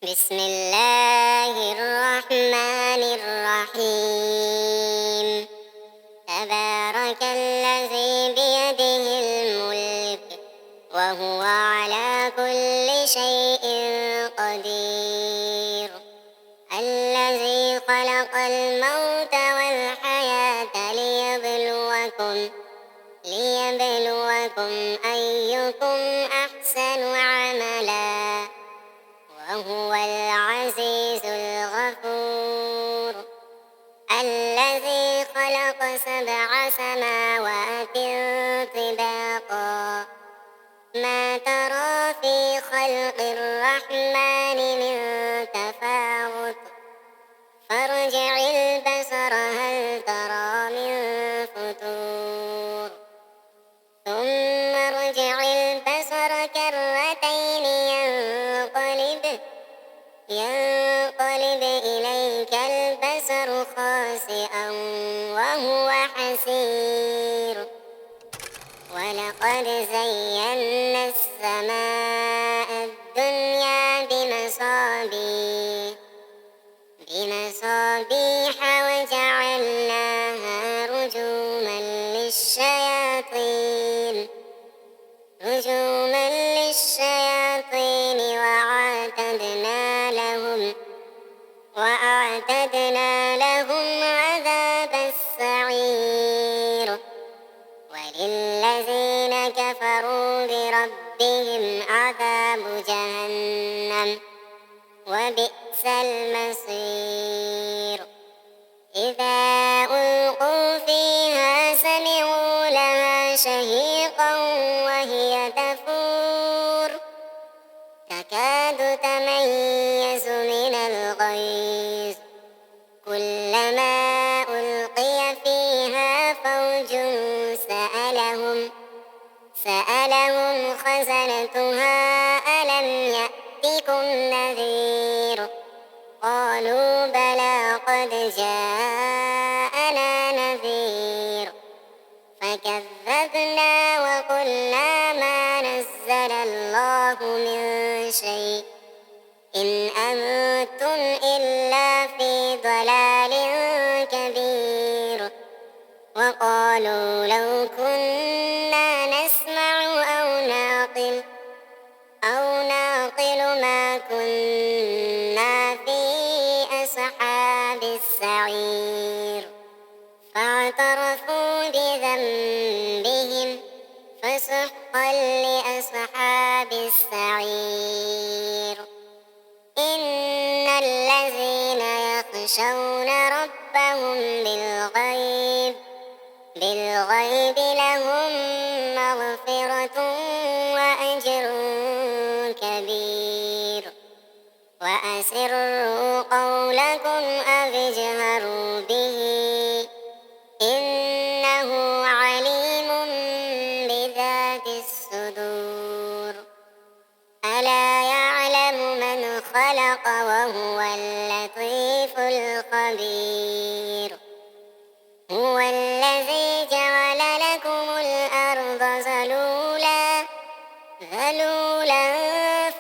بسم الله الرحمن الرحيم. تبارك الذي بيده الملك وهو على كل شيء قدير. الذي خلق الموت والحياة ليبلوكم أيكم أحسن عملا وهو العزيز الغفور. الذي خلق 7 سماوات طباقا ما ترى في خلق الرحمن من تفاوت فارجع البصر هل ترى من فطور ثم ارجع البصر كرتين ينقلب إليك البصر خاسئا وهو حسير. ولقد زينا السماء الدنيا بمصابيح وجعلناها رجوما للشياطين وأعتدنا لهم عذاب السعير. وللذين كفروا بربهم عذاب جهنم وبئس المصير. إذا ألقوا فيها سمعوا لها شهيقا وهي تفور تكاد تميز من الغيظ كلما ألقي فيها فوج سألهم خزنتها ألم يأتكم نذير قالوا بلى قد جاءنا نذير فكذبنا وقلنا ما نزل الله من شيء إن أنتم إلا في ضلال كبير. وقالوا لو كنا نسمع أو نعقل ما كنا في أصحاب السعير فاعترفوا بذنبهم فسحقا لأصحاب السعير. إن الذين يخشون ربهم بالغيب لهم مغفرة وأجر كبير. وأسروا قولكم أو اجهروا به إنه عليم بذات الصدور. ألا يعلم من خلق وهو اللطيف الخبير. هو الذي جعل لكم الأرض ذلولا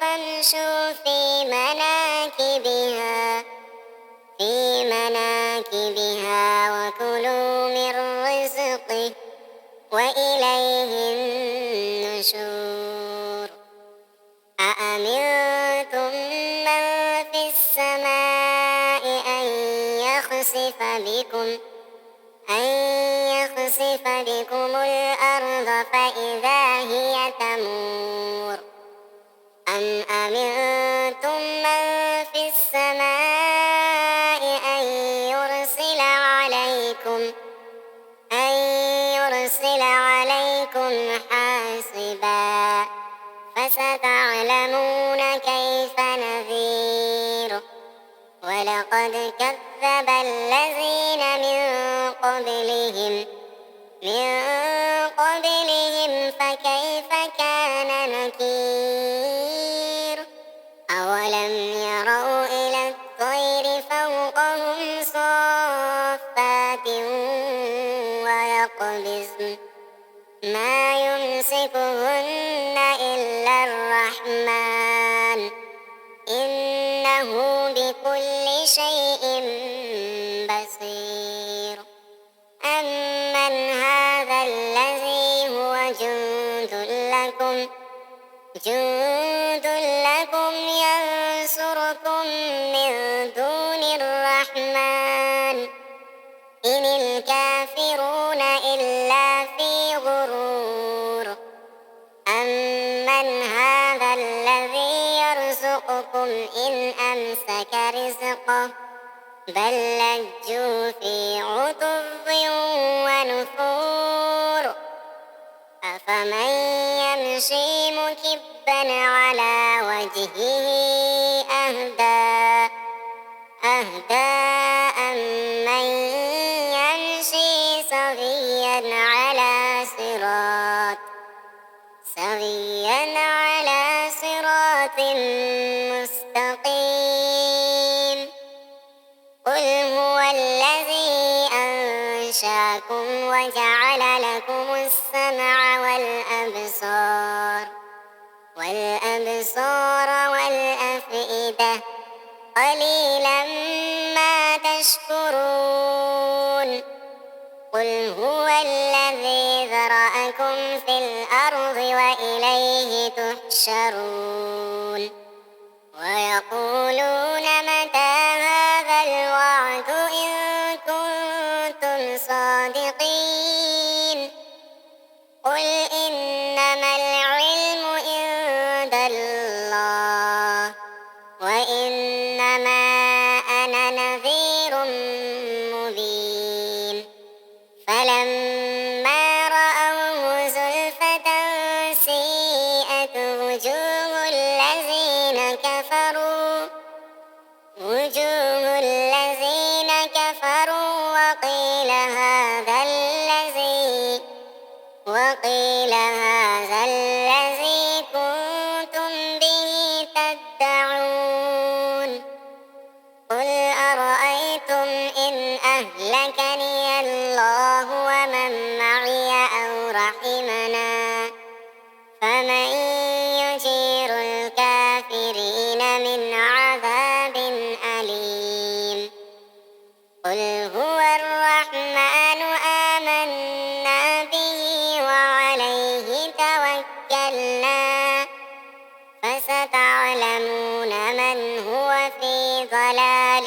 فامشوا في مناكبها وكلوا من رزقه وإليه النشور. أأمنتم من في السماء أن يخسف بكم الأرض فإذا هي تمور أم أمنتم من في السماء أن يرسل عليكم حاصبا فستعلمون كيف نذير. ولقد كذب الذين من قبلهم فكيف كان نكير. أولم يروا إلى الطير فوقهم صافات ويقبضن ما يمسكهن إلا الرحمن إنه إنه بكل شيء بصير. أمن هذا الذي هو جند لكم ينصركم من دون الرحمن إن الكافرون إلا في غرور. أمن هذا الذي يرزقكم إن أمسك رزقه بل لجوا في عتو ونفور. أفمن يمشي مكبا على وجهه أهدى أمن يمشي سويا على صراط مستقيم. قل هو الذي أنشأكم وجعل لكم السمع والأبصار والأفئدة قليلا ما تشكرون. قل هو الذي ذرأكم في الأرض وإليه تحشرون. ويقولون متى هذا الوعد إن كنتم صادقين. قل إنما العلم عند الله وإنما أنا نذير مبين. فلما رأوه زلفة سيئت وجوه الذين كفروا وقيل هذا الذي كنتم به تدعون. قل أرأيتم إن أهلكني الله ومن معي أو رحمنا فمن يجير الكافرين من عذاب أليم. قل هو الرحمن آمنا به وعليه توكلنا فستعلمون من هو في ضلال